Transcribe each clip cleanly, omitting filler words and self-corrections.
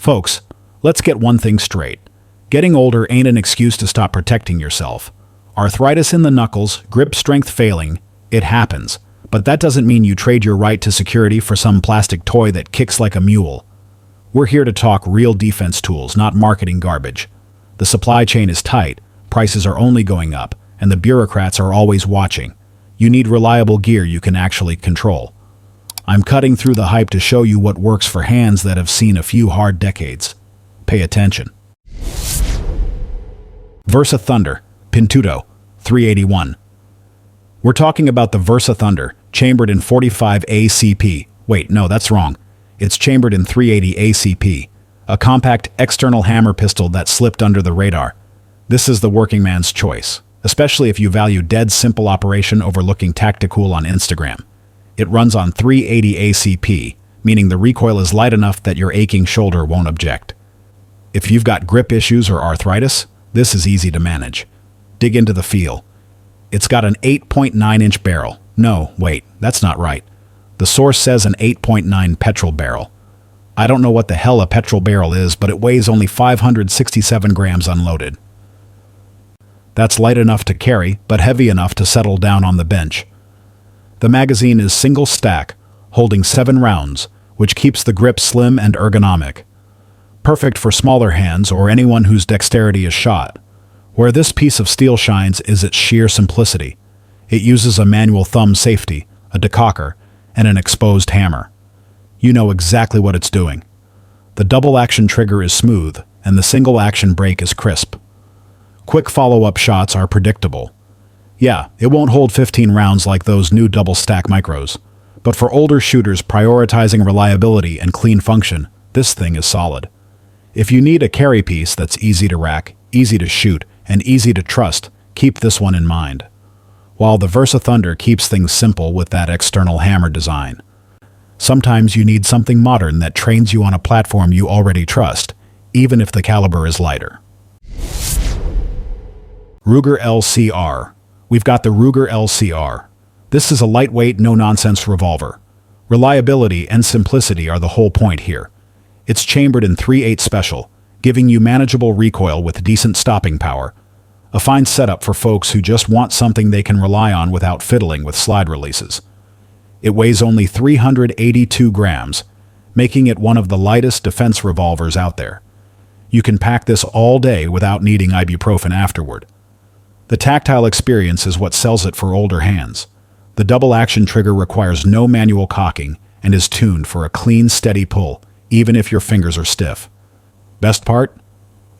Folks, let's get one thing straight. Getting older ain't an excuse to stop protecting yourself. Arthritis in the knuckles, grip strength failing, it happens. But that doesn't mean you trade your right to security for some plastic toy that kicks like a mule. We're here to talk real defense tools, not marketing garbage. The supply chain is tight, prices are only going up, and the bureaucrats are always watching. You need reliable gear you can actually control. I'm cutting through the hype to show you what works for hands that have seen a few hard decades. Pay attention. Versa Thunder, Pintudo, 381. We're talking about the Versa Thunder, chambered in 45 ACP. Wait, no, that's wrong. It's chambered in 380 ACP, a compact external hammer pistol that slipped under the radar. This is the working man's choice, especially if you value dead simple operation over looking tactical on Instagram. It runs on 380 ACP, meaning the recoil is light enough that your aching shoulder won't object. If you've got grip issues or arthritis, this is easy to manage. Dig into the feel. It's got an 8.9-inch barrel. No, wait, that's not right. The source says an 8.9 petrol barrel. I don't know what the hell a petrol barrel is, but it weighs only 567 grams unloaded. That's light enough to carry, but heavy enough to settle down on the bench. The magazine is single stack, holding 7 rounds, which keeps the grip slim and ergonomic. Perfect for smaller hands or anyone whose dexterity is shot. Where this piece of steel shines is its sheer simplicity. It uses a manual thumb safety, a decocker, and an exposed hammer. You know exactly what it's doing. The double-action trigger is smooth, and the single-action brake is crisp. Quick follow-up shots are predictable. Yeah, it won't hold 15 rounds like those new double-stack micros, but for older shooters prioritizing reliability and clean function, this thing is solid. If you need a carry piece that's easy to rack, easy to shoot, and easy to trust, keep this one in mind. While the Versa Thunder keeps things simple with that external hammer design. Sometimes you need something modern that trains you on a platform you already trust, even if the caliber is lighter. Ruger LCR. We've got the Ruger LCR. This is a lightweight, no-nonsense revolver. Reliability and simplicity are the whole point here. It's chambered in 3/8 special, giving you manageable recoil with decent stopping power. A fine setup for folks who just want something they can rely on without fiddling with slide releases. It weighs only 382 grams, making it one of the lightest defense revolvers out there. You can pack this all day without needing ibuprofen afterward. The tactile experience is what sells it for older hands. The double-action trigger requires no manual cocking and is tuned for a clean, steady pull, even if your fingers are stiff. Best part?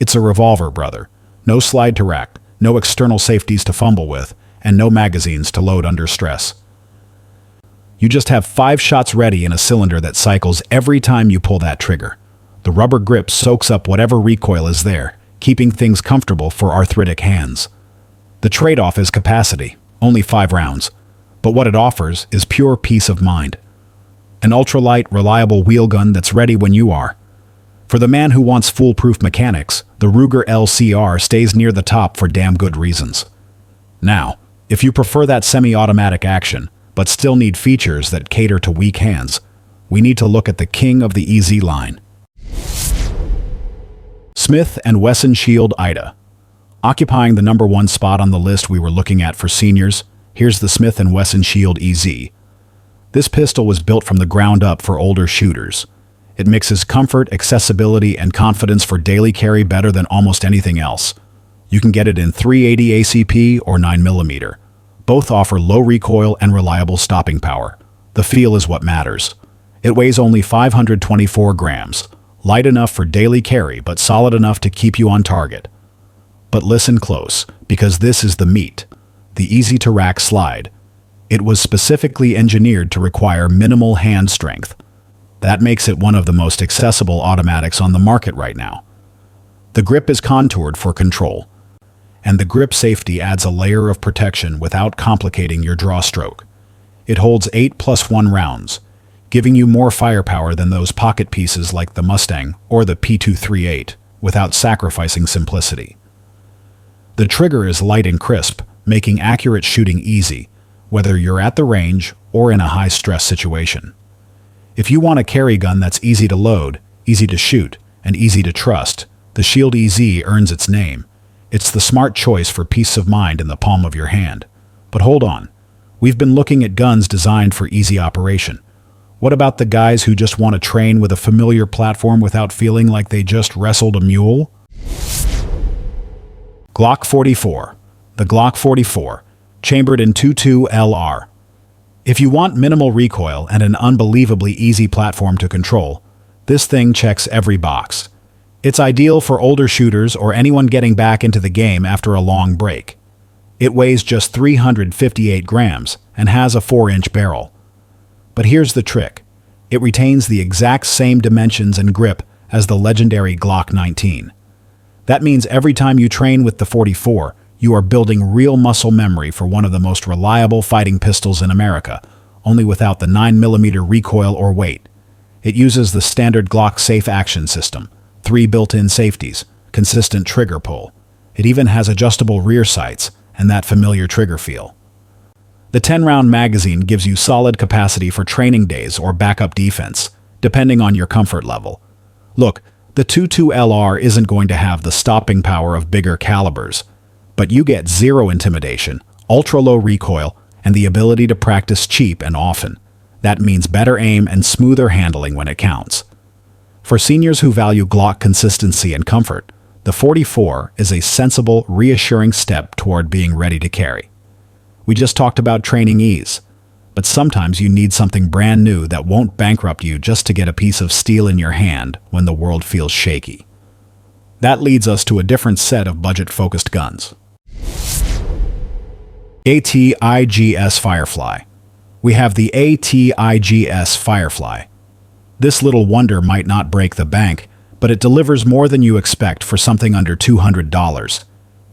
It's a revolver, brother. No slide to rack, no external safeties to fumble with, and no magazines to load under stress. You just have 5 shots ready in a cylinder that cycles every time you pull that trigger. The rubber grip soaks up whatever recoil is there, keeping things comfortable for arthritic hands. The trade-off is capacity, only 5 rounds, but what it offers is pure peace of mind. An ultralight, reliable wheel gun that's ready when you are. For the man who wants foolproof mechanics, the Ruger LCR stays near the top for damn good reasons. Now, if you prefer that semi-automatic action, but still need features that cater to weak hands, we need to look at the king of the EZ line. Smith & Wesson Shield Ida. Occupying the #1 spot on the list we were looking at for seniors, here's the Smith & Wesson Shield EZ. This pistol was built from the ground up for older shooters. It mixes comfort, accessibility, and confidence for daily carry better than almost anything else. You can get it in 380 ACP or 9mm. Both offer low recoil and reliable stopping power. The feel is what matters. It weighs only 524 grams, light enough for daily carry but solid enough to keep you on target. But listen close, because this is the meat, the easy-to-rack slide. It was specifically engineered to require minimal hand strength. That makes it one of the most accessible automatics on the market right now. The grip is contoured for control, and the grip safety adds a layer of protection without complicating your draw stroke. It holds 8+1 rounds, giving you more firepower than those pocket pieces like the Mustang or the P238, without sacrificing simplicity. The trigger is light and crisp, making accurate shooting easy, whether you're at the range or in a high-stress situation. If you want a carry gun that's easy to load, easy to shoot, and easy to trust, the Shield EZ earns its name. It's the smart choice for peace of mind in the palm of your hand. But hold on. We've been looking at guns designed for easy operation. What about the guys who just want to train with a familiar platform without feeling like they just wrestled a mule? Glock 44. The Glock 44, chambered in 22 LR. If you want minimal recoil and an unbelievably easy platform to control, this thing checks every box. It's ideal for older shooters or anyone getting back into the game after a long break. It weighs just 358 grams and has a 4-inch barrel. But here's the trick. It retains the exact same dimensions and grip as the legendary Glock 19. That means every time you train with the 44, you are building real muscle memory for one of the most reliable fighting pistols in America, only without the 9mm recoil or weight. It uses the standard Glock safe action system, 3 built-in safeties, consistent trigger pull. It even has adjustable rear sights and that familiar trigger feel. The 10-round magazine gives you solid capacity for training days or backup defense, depending on your comfort level. Look, the 22 LR isn't going to have the stopping power of bigger calibers, but you get zero intimidation, ultra-low recoil, and the ability to practice cheap and often. That means better aim and smoother handling when it counts. For seniors who value Glock consistency and comfort, the 44 is a sensible, reassuring step toward being ready to carry. We just talked about training ease, but sometimes you need something brand new that won't bankrupt you just to get a piece of steel in your hand when the world feels shaky. That leads us to a different set of budget-focused guns. ATI GSG Firefly. We have the ATI GSG Firefly. This little wonder might not break the bank, but it delivers more than you expect for something under $200.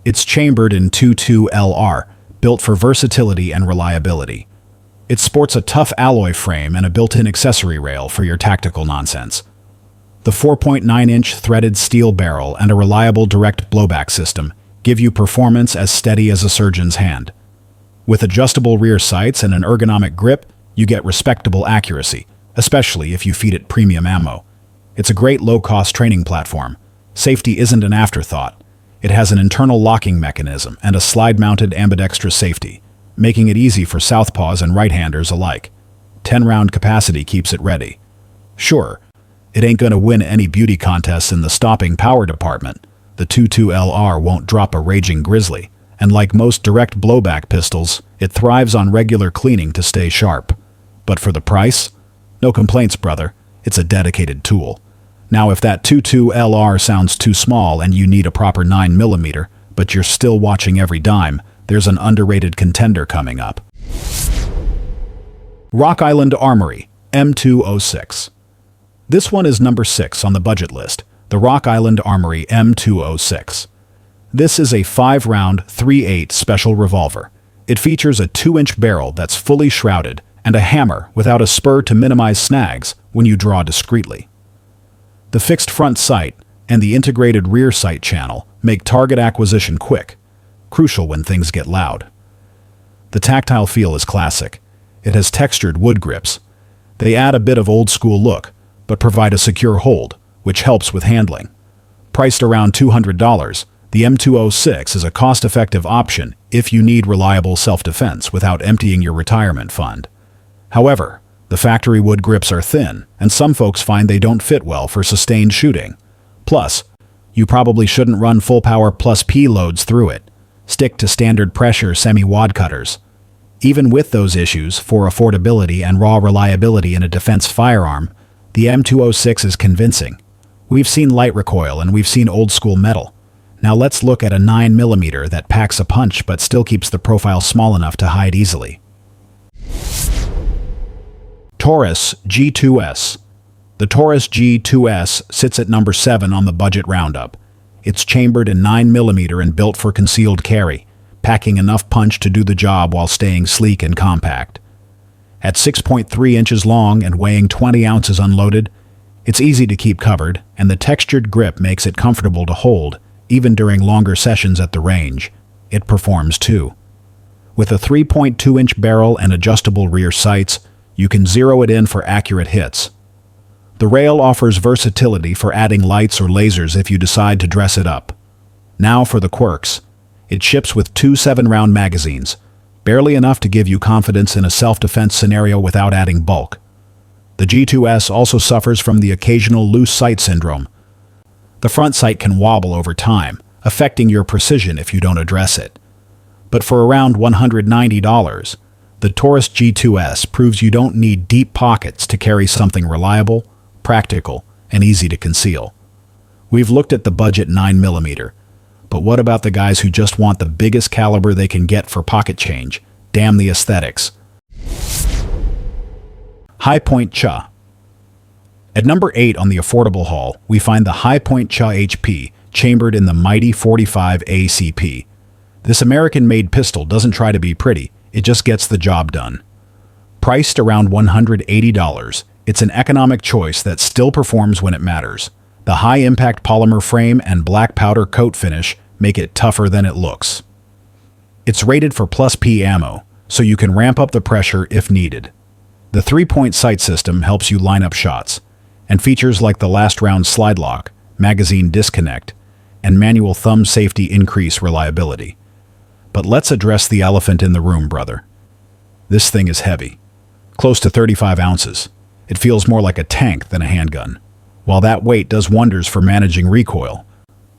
It's chambered in 22 LR, built for versatility and reliability. It sports a tough alloy frame and a built-in accessory rail for your tactical nonsense. The 4.9-inch threaded steel barrel and a reliable direct blowback system give you performance as steady as a surgeon's hand. With adjustable rear sights and an ergonomic grip, you get respectable accuracy, especially if you feed it premium ammo. It's a great low-cost training platform. Safety isn't an afterthought. It has an internal locking mechanism and a slide-mounted ambidextrous safety, making it easy for southpaws and right-handers alike. 10-round capacity keeps it ready. Sure, it ain't gonna win any beauty contests in the stopping power department. The 22 LR won't drop a raging grizzly, and like most direct blowback pistols, it thrives on regular cleaning to stay sharp. But for the price? No complaints, brother. It's a dedicated tool. Now, if that 22 LR sounds too small and you need a proper 9mm, but you're still watching every dime, there's an underrated contender coming up. Rock Island Armory, M206. This one is number 6 on the budget list, the Rock Island Armory M206. This is a 5-round 3/8 special revolver. It features a 2-inch barrel that's fully shrouded and a hammer without a spur to minimize snags when you draw discreetly. The fixed front sight and the integrated rear sight channel make target acquisition quick, crucial when things get loud. The tactile feel is classic. It has textured wood grips. They add a bit of old-school look, but provide a secure hold, which helps with handling. Priced around $200, the M206 is a cost-effective option if you need reliable self-defense without emptying your retirement fund. However, the factory wood grips are thin, and some folks find they don't fit well for sustained shooting. Plus, you probably shouldn't run full power plus P loads through it. Stick to standard pressure semi-wad cutters. Even with those issues, for affordability and raw reliability in a defense firearm, the M206 is convincing. We've seen light recoil and we've seen old-school metal. Now let's look at a 9mm that packs a punch but still keeps the profile small enough to hide easily. Taurus G2S. The Taurus G2S sits at number 7 on the budget roundup. It's chambered in 9mm and built for concealed carry, packing enough punch to do the job while staying sleek and compact. At 6.3 inches long and weighing 20 ounces unloaded, it's easy to keep covered, and the textured grip makes it comfortable to hold, even during longer sessions at the range. It performs too. With a 3.2-inch barrel and adjustable rear sights, you can zero it in for accurate hits. The rail offers versatility for adding lights or lasers if you decide to dress it up. Now for the quirks. It ships with 2 7-round magazines, barely enough to give you confidence in a self-defense scenario without adding bulk. The G2S also suffers from the occasional loose sight syndrome. The front sight can wobble over time, affecting your precision if you don't address it. But for around $190, the Taurus G2S proves you don't need deep pockets to carry something reliable, practical, and easy to conceal. We've looked at the budget 9mm, but what about the guys who just want the biggest caliber they can get for pocket change? Damn the aesthetics. Hi-Point CHA. At number 8 on the affordable haul, we find the Hi-Point CHA HP, chambered in the mighty 45 ACP. This American-made pistol doesn't try to be pretty, it just gets the job done. Priced around $180, it's an economic choice that still performs when it matters. The high-impact polymer frame and black powder coat finish make it tougher than it looks. It's rated for +P ammo, so you can ramp up the pressure if needed. The 3-point sight system helps you line up shots, and features like the last round slide lock, magazine disconnect, and manual thumb safety increase reliability. But let's address the elephant in the room, brother. This thing is heavy, close to 35 ounces. It feels more like a tank than a handgun. While that weight does wonders for managing recoil,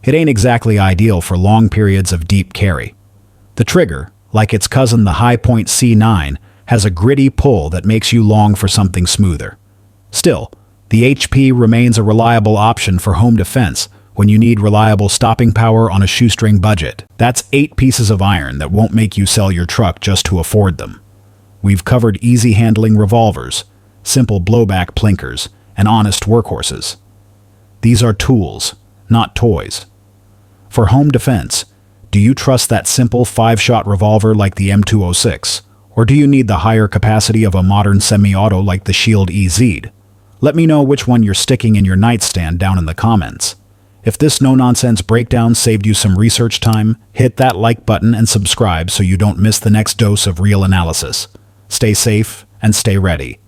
it ain't exactly ideal for long periods of deep carry. The trigger, like its cousin the Hi-Point C9, has a gritty pull that makes you long for something smoother. Still, the HP remains a reliable option for home defense when you need reliable stopping power on a shoestring budget. That's 8 pieces of iron that won't make you sell your truck just to afford them. We've covered easy-handling revolvers, simple blowback plinkers, and honest workhorses. These are tools, not toys. For home defense, do you trust that simple 5-shot revolver like the M206, or do you need the higher capacity of a modern semi-auto like the Shield EZ? Let me know which one you're sticking in your nightstand down in the comments. If this no-nonsense breakdown saved you some research time, hit that like button and subscribe so you don't miss the next dose of real analysis. Stay safe and stay ready.